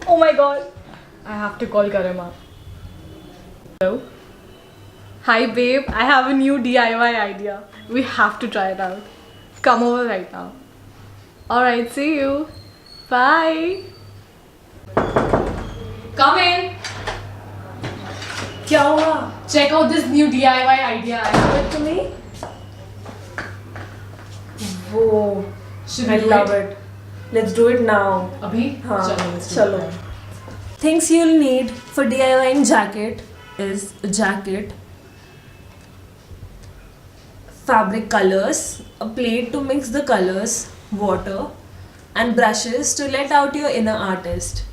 Oh my god. I have to call Garima. Hello? Hi babe, I have a new DIY idea. We have to try it out. Come over right now. Alright, see you. Bye. Come in. क्या हुआ? Check out this new DIY idea I have. Give it to me. Whoa, Should I we do love it? it. Let's do it now. Abhi? हाँ, Chalo, let's do चलो. it. Things you'll need for DIYing jacket is a jacket, fabric colors, a plate to mix the colors, water, and brushes to let out your inner artist.